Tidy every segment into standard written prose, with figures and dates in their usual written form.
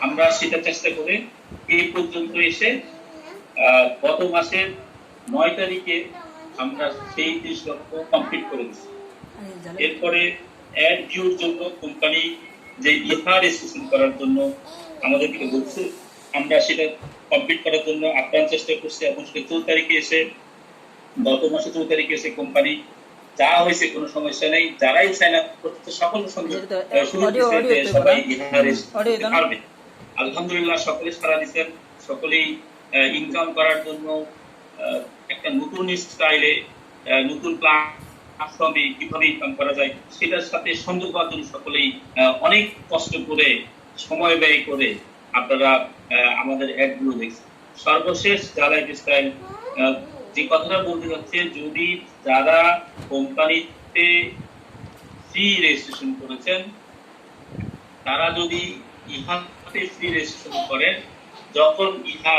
আমরা সেটা চেষ্টা করে এই পর্যন্ত এসে গত মাসের 9 তারিখে আমরা সেই 30 লক্ষ কমপ্লিট করে দিচ্ছি। এরপরে অ্যাড ভিউর জন্য কোম্পানি যে ইহা রেজিস্ট্রেশন করার জন্য আমাদেরকে বলছে, আমরা সেটা কমপ্লিট করার জন্য আপ্রাণ চেষ্টা করছি এবং 14 তারিখে এসে গত মাসে 14 তারিখে এসে কোম্পানি যা হয়েছে কোনো সমস্যা নেই, যারাই সাইন আপ করতে সকল সঙ্গে সবাই ইহা রেজিস্ট্রেশন পারবে। আলহামদুলিল্লাহ সকলে সারা দিচ্ছেন, সকলেই ইনকাম করার জন্য একটা নতুন স্টাইলে নতুন প্ল্যাটফর্মে কিভাবে ইনকাম করা যায় সেটার সাথে সংযোগ হওয়ার জন্য সকলেই অনেক কষ্ট করে সময় ব্যয় করে আপনারা আমাদের অ্যাডগুলো দেখছেন। সর্বশেষ যারা স্টাইল যে কথাটা বলতে যাচ্ছে, যদি যারা কোম্পানিতে ফ্রি রেজিস্ট্রেশন করেছেন তারা যদি ইহাতে ফ্রি রেজিস্ট্রেশন করেন, যখন ইহা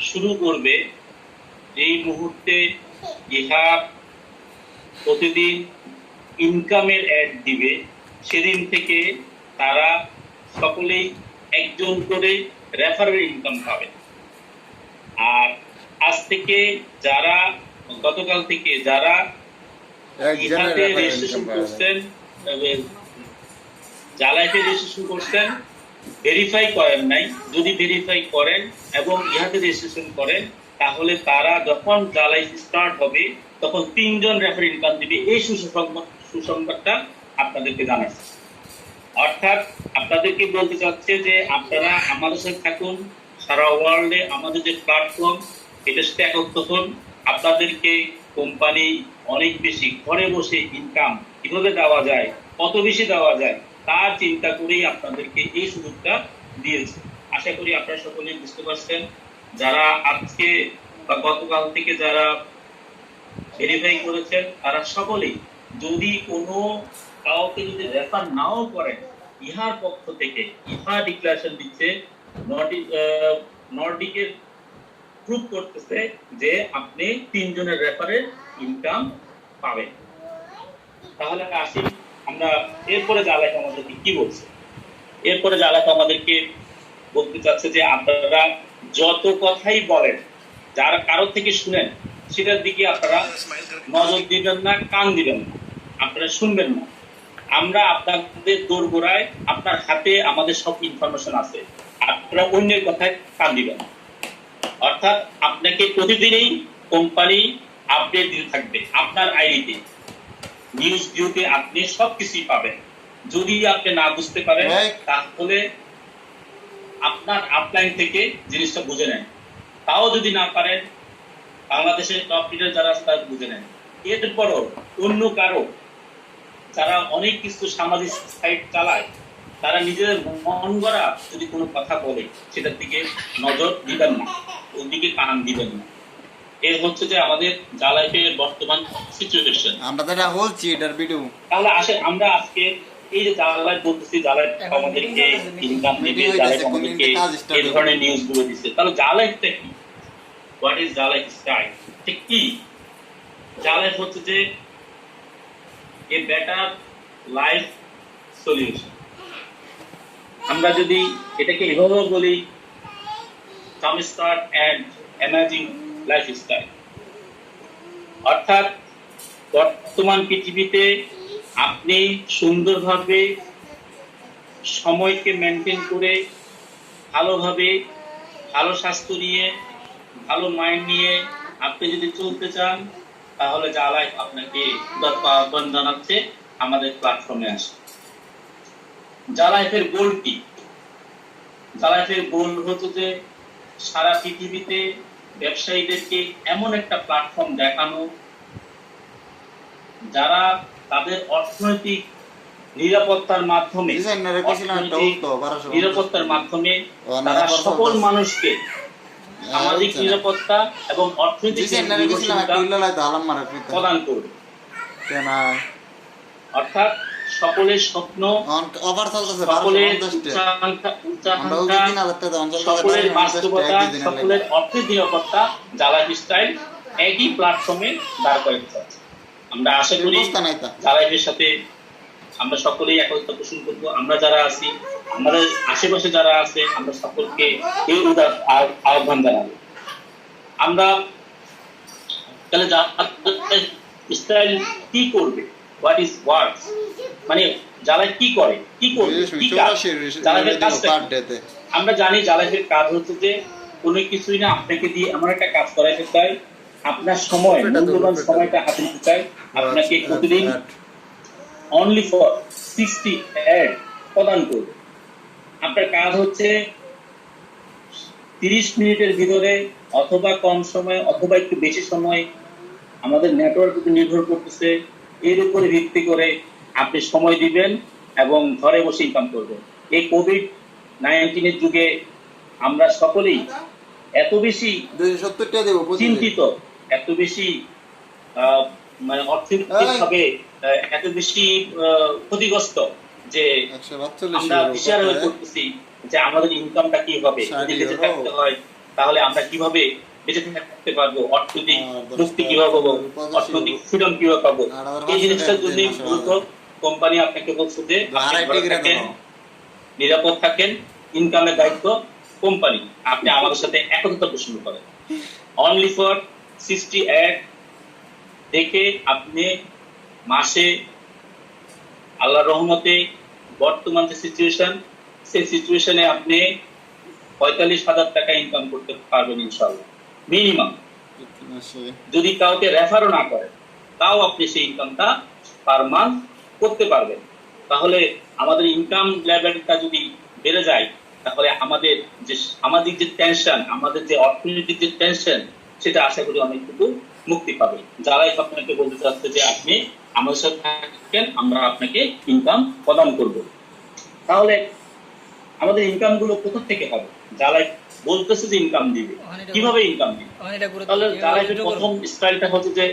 শুরু করবে এই মুহূর্তে ইহা প্রতিদিন ইনকামের অ্যাড দিবে, সেদিন থেকে তারা সকলেই একজন করে রেফারেল ইনকাম পাবে। আর আজ থেকে যারা গতকাল থেকে যারা ইহাতে রেজিস্ট্রেশন করছেন, জালাইতে রেজিস্ট্রেশন করছেন, ভেরিফাই করেন নাই, যদি ভেরিফাই করেন এবং ইহাতে রেজিস্ট্রেশন করেন তাহলে তারা যখন জালাই স্টার্ট হবে তখন 3 জন রেফার ইনকাম দিবে। এই সুসংবাদটা আপনাদেরকে জানাচ্ছি। অর্থাৎ আপনাদেরকে বলতে চাচ্ছে যে আপনারা আমাদের সাথে থাকুন, সারা ওয়ার্ল্ডে আমাদের যে প্ল্যাটফর্ম এটার সাথে একত্র হন। আপনাদেরকে কোম্পানি অনেক বেশি ঘরে বসে ইনকাম কিভাবে দেওয়া যায়, কত বেশি দেওয়া যায় তার চিন্তা করেই আপনাদেরকে এই সুযোগটা দিয়েছে। আশা করি আপনারা সকলেই বুঝতে পারছেন। যারা আজকে বা গতকাল থেকে যারা ভেরিফাই করেছেন তারা সকলেই, যদি কোনো কাউকে যদি রেফার নাও করেন, ইহার পক্ষ থেকে ইহা ডিক্লারেশন দিচ্ছে, নর্ডিকের প্রুভ করতেছে যে আপনি 3 জনের রেফারের ইনকাম পাবেন। তাহলে আসি আমরা এরপরে জালাক আমাদেরকে কি বলছে। এরপরে জালাক আমাদেরকে বলতে চাচ্ছে যে আপনারা যত কথাই বলেন, যারা কারো থেকে শুনেন সেটার দিকে আপনারা নজর দিবেন না, কান দিবেন না, আপনারা শুনবেন না। আমরা আপনাদের দোরগোড়ায়, আপনার হাতে আমাদের সব ইনফরমেশন আছে, আপনারা অন্যের কথায় কান দিবেন না। অর্থাৎ আপনাকে প্রতিদিনই কোম্পানি আপডেট দিতে থাকবে আপনার আইডিতে, নিউজ ভিউতে আপনি সবকিছুই পাবেন। যদি আপনি না বুঝতে পারেন তাহলে আপনার আপলাইন থেকে জিনিসটা বুঝে নেন, তাও যদি না পারেন বাংলাদেশের টপ লিডার যারা আছে তারা বুঝে নেন। এরপরও অন্য কারো যারা অনেক কিছু সামাজিক সাইট চালায় তারা নিজেদের মন গড়া যদি কোনো কথা বলে সেটার দিকে নজর দিবেন না, ওর দিকে কান দিবেন না। এর হচ্ছে যে আমাদের জালাইফের বর্তমান সিচুয়েশন। আমরা তো এটা বলছি এটার ভিডিও। তাহলে আসে আমরা আজকে এই যে জালাইফ বলতেছি, জালাইফ আমাদেরকে ইনকাম দিবে, জালাইফ আমাদেরকে এই ধরনের নিউজ গুলো দিচ্ছে। তাহলে জালাইফটা কি? হোয়াট ইজ জালাইফ স্টাইল? ঠিক কি? জালাইফ হচ্ছে যে এ বেটার লাইফ সলিউশন। আমরা যদি এটাকে এভাবে বলি, কাম স্টার্ট এন্ড অ্যামেজিং লাইফস্টাইল। অর্থাৎ বর্তমান পৃথিবীতে আপনি সুন্দরভাবে সময়কে মেনটেন করে ভালোভাবে, ভালো স্বাস্থ্য নিয়ে, ভালো মাইন্ড নিয়ে আপনি যদি চলতে চান তাহলে জালাইফ আপনাকে আহ্বান জানাচ্ছে আমাদের প্ল্যাটফর্মে আসে। জালাইফের গোল কি? জালাইফের গোল হচ্ছে যে সারা পৃথিবীতে ব্যবসায়ীদেরকে এমন একটা প্ল্যাটফর্ম দেখানো যারা তাদের অর্থনৈতিক নিরাপত্তার মাধ্যমে তারা সকল মানুষকে সামাজিক নিরাপত্তা এবং অর্থনৈতিক প্রদান করবে। অর্থাৎ সকলের স্বপ্ন, সকলের সকলের বাস্তবতা, সকলের অর্থের নিরাপত্তা জালাইফ স্টাইল একই প্ল্যাটফর্মে দাঁড় করে দিচ্ছে। আমরা আশা করি জালাইফের সাথে আমরা সকলেই একত্র পোষণ করবো। আমরা যারা আছি আমাদের আশেপাশে যারা আছে আমরা সকলকে এই আহ্বান জানাবো। আমরা তাহলে ইসরায়েল কি করবে, হোয়াট ইজ ওয়ার্কস, মানে জালাল কি করে, কি করবে, কি কাজ, জালালের কাজটা কি? আমরা জানি জালালের কাজ হচ্ছে যে কোনো কিছুই না, আপনাকে দিয়ে এমন একটা কাজ করাইতে চাই, আপনার সময় মূল্যবান সময়টা হাতে নিতে চাই, আপনাকে প্রতিদিন অনলি ফর 60 অ্যাড প্রদান করবে। আপনার কাজ হচ্ছে 30 মিনিটের ভিতরে অথবা কম সময় অথবা একটু বেশি সময়, আমাদের নেটওয়ার্ক উপর নির্ভর করতেছে, এর উপরে ভিত্তি করে আপনি সময় দিবেন এবং ঘরে বসে ইনকাম করবেন। এই কোভিড-19 যুগে আমরা সকলেই এত বেশি চিন্তিত, এত বেশি মানে অর্থনৈতিকভাবে এত বেশি ক্ষতিগ্রস্ত যে আমরা দিশাহারা হয়ে পড়তেছি যে আমাদের ইনকামটা কি হবে, যদি বেঁচে থাকতে হয় তাহলে আমরা কিভাবে বেঁচে থাকতে পারবো, অর্থনৈতিক মুক্তি কিভাবে পাবো, অর্থনৈতিক ফ্রিডম কিভাবে পাবো। এই জিনিসটার জন্য মূলত কোম্পানি আপনাকে বলছে যে নিরাপদ থাকেন, ইনকামের দায়িত্ব কোম্পানি, আপনি আমাদের সাথে একত্রিত পোষণ করেন। অনলি ফর 60 অ্যাড দেখে আপনি মাসে আল্লাহর রহমতে বর্তমান যে সিচুয়েশন, সেই সিচুয়েশনে আপনি 45,000 টাকা ইনকাম করতে পারবেন ইনশাআল্লাহ মিনিমাম। যদি কাউকে রেফারও না করেন তাও আপনি সেই ইনকামটা পার মান্থ করতে পারবেন। তাহলে আমাদের ইনকাম লেভেলটা যদি বেড়ে যায় তাহলে আমাদের যে সামাজিক যে টেনশন, আমাদের যে অর্থনৈতিক যে টেনশন, সেটা আশা করি অনেকটুকু মুক্তি পাবে। যারাই আপনাকে বলতে চাচ্ছে যে আপনি আমাদের সাথে থাকেন, আমরা আপনাকে ইনকাম প্রদান করব। তাহলে আমাদের ইনকাম গুলো কোথা থেকে হবে? যারা বলতেছে যে ইনকাম দিবে, কিভাবে ইনকাম দিবে? তাহলে যারা প্রথম স্টাইলটা হচ্ছে যে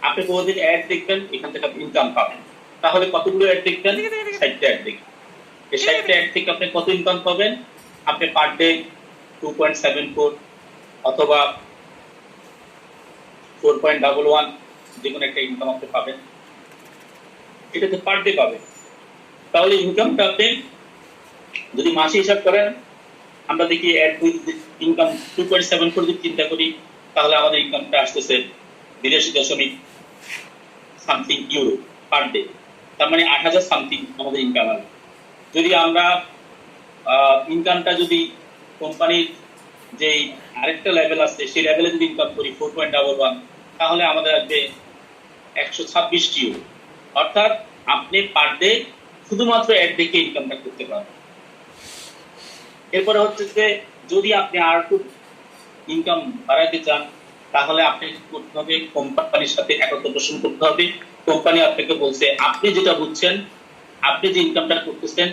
আপনি প্রতিদিন অ্যাড দেখবেন, এখান থেকে আপনি ইনকাম পাবেন। তাহলে কতগুলো অ্যাড দেখবেন? 60টা অ্যাড দেখবেন। এই 60টা অ্যাড থেকে আপনি কত ইনকাম পাবেন? আপনি পার ডে 2.74 অথবা 4.11 যে কোনো একটা ইনকাম আপনি পাবেন, এটাতে পার ডে পাবেন। তাহলে ইনকামটা আপনি যদি মাসে হিসাব করেন, আমরা দেখি ইনকাম 2.74 যদি চিন্তা করি, তাহলে আমাদের ইনকামটা আসতেছে 82 সামথিং ইউরো পার ডে, তার মানে 8,000 সামথিং আমাদের ইনকাম আসবে। যদি আমরা ইনকামটা যদি কোম্পানির যে আরেকটা লেভেল আছে সেই লেভেলে যদি ইনকাম করি 4.11, তাহলে আমাদের আসবে 126 ইউরো। অর্থাৎ আপনি পার ডে শুধুমাত্র অ্যাড দেখে ইনকামটা করতে পারবেন। এরপরে হচ্ছে যে যদি আপনি আর একটু ইনকাম বাড়াইতে চান তাহলে আপনাকে করতে হবে কোম্পানির সাথে একত্র পোষণ করতে হবে। কোম্পানি আপনাকে বলছে আপনি যেটা বুঝছেন, আপনি যে ইনকামটা করতেছেন,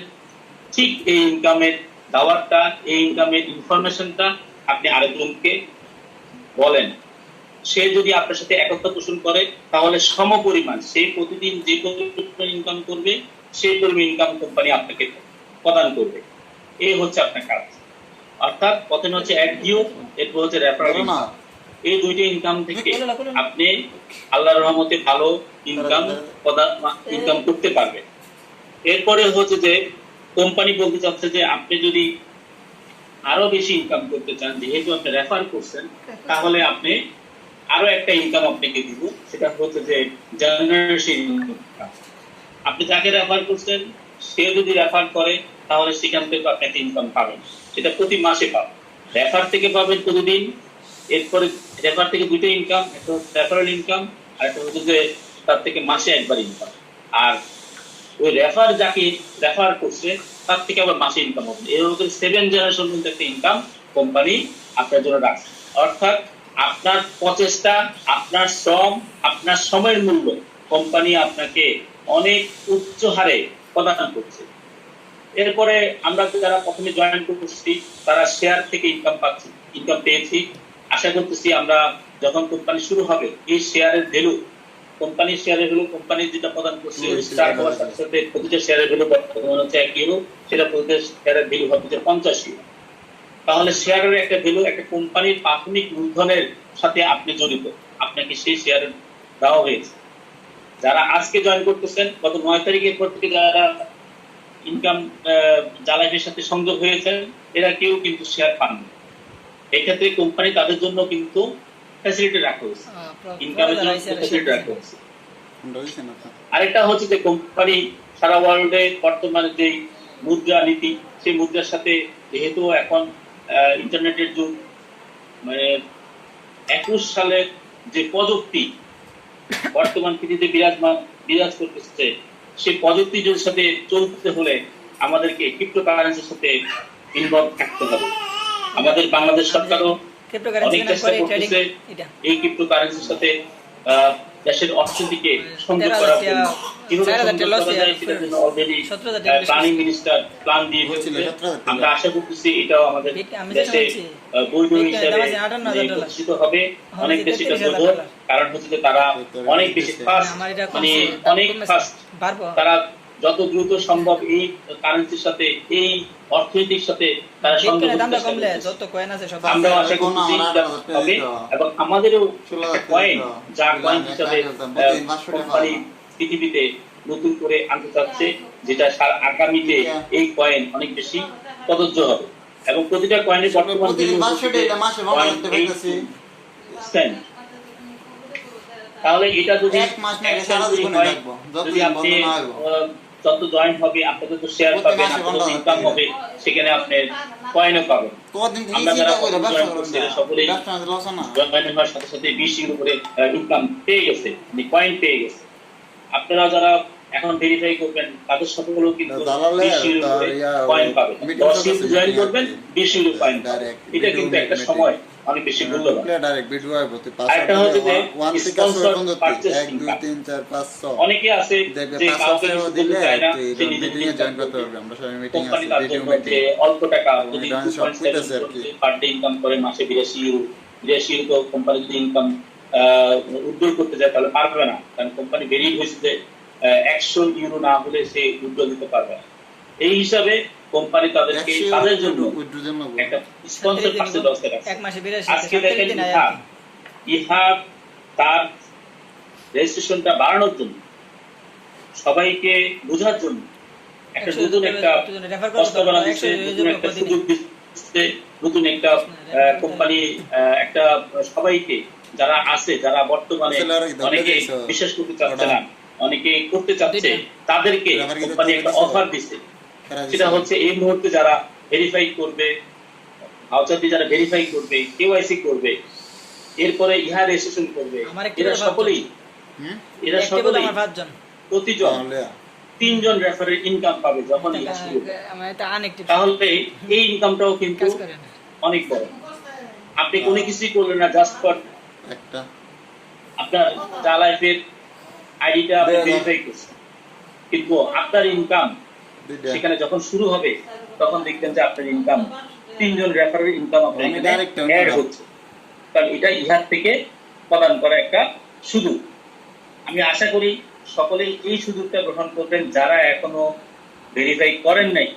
ঠিক এই ইনকামের দাওয়াতটা, এই ইনকামের ইনফরমেশনটা আপনি আরেকজনকে বলেন। সে যদি আপনার সাথে একত্র পোষণ করে তাহলে সমপরিমাণ সে প্রতিদিন যে পরিমাণ ইনকাম করবে সেই পরিমাণ ইনকাম কোম্পানি আপনাকে প্রদান করবে। এই হচ্ছে আপনার কাজ। অর্থাৎ প্রথমে হচ্ছে অ্যাড ভিউ, এরপর হচ্ছে রেফারেল। এই দুইটা ইনকাম থেকে আপনি আল্লাহর রহমতে ভালো ইনকাম করতে পারবেন। এরপরে হচ্ছে যে কোম্পানি বলতে চাচ্ছে যে আপনি যদি আরো বেশি ইনকাম করতে চান, যেহেতু আপনি রেফার করছেন, তাহলে আপনি আরো একটা ইনকাম আপনাকে দিব, সেটা হচ্ছে যে জেনারেশন ইনকাম। আপনি যাকে রেফার করছেন সে যদি রেফার করে তাহলে সেখান থেকে আপনি একটা ইনকাম পাবেন, সেটা প্রতি মাসে পাবেন। রেফার থেকে পাবেন প্রতিদিন। এরপরে রেফার থেকে দুটো ইনকাম, একটা হচ্ছে রেফারেল ইনকাম আর একটা হচ্ছে যে তার থেকে মাসে একবার ইনকাম। আর ওই রেফার যাকে রেফার করছে তার থেকে আবার মাসে ইনকাম হবে। এরকম 7 জেনারেশন পর্যন্ত একটা ইনকাম কোম্পানি আপনার জন্য রাখছে। অর্থাৎ আপনার প্রচেষ্টা, আপনার শ্রম, আপনার সময়ের মূল্য কোম্পানি আপনাকে অনেক উচ্চ হারে প্রদান করছে। এরপরে আমরা যারা প্রথমে জয়েন করছি তারা শেয়ার থেকে ইনকাম পেয়েছি। আশা করতেছি আমরা যখন কোম্পানি শুরু হবে এই শেয়ারের ভ্যালু, কোম্পানির শেয়ারের ভ্যালু, কোম্পানি যেটা প্রদান করছে স্টার হওয়ার সাথে সাথে প্রতিটা শেয়ারের ভ্যালু বর্তমানে হচ্ছে 1 ইউরো, সেটা প্রতিটা শেয়ারের ভ্যালু হচ্ছে 50 ইউরো। তাহলে শেয়ারের একটা ভ্যালু একটা কোম্পানির প্রাথমিক মূলধনের সাথে আপনি জড়িত, আপনাকে সেই শেয়ার দেওয়া হয়েছে। যারা আজকে জয়েন করতেছেন, গত 9 তারিখের পর থেকে যারা ইনকাম জালাইফের সাথে সংযোগ হয়েছেন এরা কেউ কিন্তু শেয়ার পান না। এক্ষেত্রে কোম্পানি তাদের জন্য কিন্তু ফ্যাসিলিটি রাখা হয়েছে, ইনকামের জন্য ফ্যাসিলিটি রাখা হয়েছে। আরেকটা হচ্ছে যে কোম্পানি সারা ওয়ার্ল্ডে বর্তমানে যে মুদ্রা নীতি, সেই মুদ্রার সাথে যেহেতু এখন ইন্টারনেটের যুগ, মানে 21 সালের যে প্রযুক্তি বর্তমান পৃথিবীতে বিরাজ করতেছে, সেই প্রযুক্তির সাথে চলতে হলে আমাদেরকে ক্রিপ্টোকারেন্সির সাথে ইনভলভ থাকতে হবে। আমাদের বাংলাদেশ সরকারও অনেক চেষ্টা করতেছে এই ক্রিপ্টোকারেন্সির সাথে দেশের অর্থনীতিকে সংযোগ করার জন্য। সেটার জন্য অলরেডি প্ল্যানিং মিনিস্টার প্ল্যান দিয়ে দিয়েছে। আমরা আশা করতেছি এটাও আমাদের দেশে বৈধ হিসাবে প্রতিষ্ঠিত হবে। অনেক বেশি এটা বৈধ, কারণ হচ্ছে যে তারা অনেক বেশি ফাস্ট, মানে অনেক ফাস্ট। তারা যত দ্রুত সম্ভব এই কারেন্সির সাথে, এই অর্থনীতির সাথে তারা সংযোগ করতে চায়। আমরা আশা করতেছি হবে, এবং আমাদেরও কয়েন, যা কয়েন হিসাবে কোম্পানি পৃথিবীতে নতুন করে আনতে চাচ্ছে, যেটা আগামীতে এই কয়েন অনেক বেশি প্রযোজ্য হবে। এবং প্রতিটা কয়েনের বর্তমান তাহলে এটা যদি যদি আপনি যত জয়েন হবে আপনাদের তো শেয়ার পাবেন, আপনাদের ইনকাম হবে, সেখানে আপনি কয়েনও পাবেন। আমরা যারা জয়েন করছি সকলেই জয়েন হওয়ার সাথে সাথে 20 ইউরো করে ইনকাম পেয়ে গেছে, মানে কয়েন পেয়ে গেছে। আপনারা যারা এখন ভেরিফাই করবেন তাদের সকলেও কিন্তু 20 ইউরো করে কয়েন পাবেন। 10 ইউরো জয়েন করবেন, 20 ইউরো কয়েন পাবেন। এটা কিন্তু একটা সময় অনেক বেশি মূল্যবান। আরেকটা হচ্ছে যে স্পন্সর পারচেজ ইনকাম। অনেকে আছে যে কাউকে দিতে চায় না, সে নিজে নিজে জয়েন করতে পারবে। আমরা সবাই মিটিং আছে, ভিডিও মিটিং, অল্প টাকা যদি পার ডে ইনকাম করে মাসে 82 ইউরো, 82 ইউরো তো কোম্পানি যদি ইনকাম উইথড্র করতে যায় তাহলে পারবে না, কারণ কোম্পানি বেরিয়ে হয়েছে যে 100 ইউরো না হলে সে উইথড্র দিতে পারবে না। এই হিসাবে কোম্পানি তাদেরকে তাদের জন্য একটা স্পন্সর পাচ্ছে 10 টাকা। আজকে দেখেন ইহাব তার রেজিস্ট্রেশনটা বাড়ানোর জন্য, সবাইকে বোঝার জন্য একটা নতুন একটা প্রস্তাবনা দিচ্ছে, নতুন একটা সুযোগ দিচ্ছে, নতুন একটা কোম্পানি একটা সবাইকে যারা আছে, যারা বর্তমানে অনেকে বিশ্বাস করতে চাচ্ছে না, অনেকে করতে চাচ্ছে, তাদেরকে কোম্পানি একটা অফার দিচ্ছে। সেটা হচ্ছে এই মুহূর্তে যারা ভেরিফাই করবে, ভাউচার দিয়ে যারা ভেরিফাই করবে, কেওয়াইসি করবে, এরপরে ইহা রেজিস্ট্রেশন করবে, এরা সকলেই প্রতিজন 3 জন রেফারের ইনকাম পাবে যখন ইহা শুরু হবে। তাহলে এই ইনকামটাও কিন্তু অনেক বড়। আপনি কোনো কিছুই করলেন না, জাস্ট ফর একটা আপনার জালাইফের আইডিটা আপনি ভেরিফাই করছেন, কিন্তু আপনার ইনকাম সেখানে যখন শুরু হবে তখন দেখবেন যে আপনার ইনকাম 3 জন রেফারের ইনকাম আপনার এখানে অ্যাড হচ্ছে। কারণ এটা ইহার থেকে প্রদান করা একটা সুযোগ। আমি আশা করি সকলেই এই সুযোগটা গ্রহণ করবেন, যারা এখনো ভেরিফাই করেন নাই।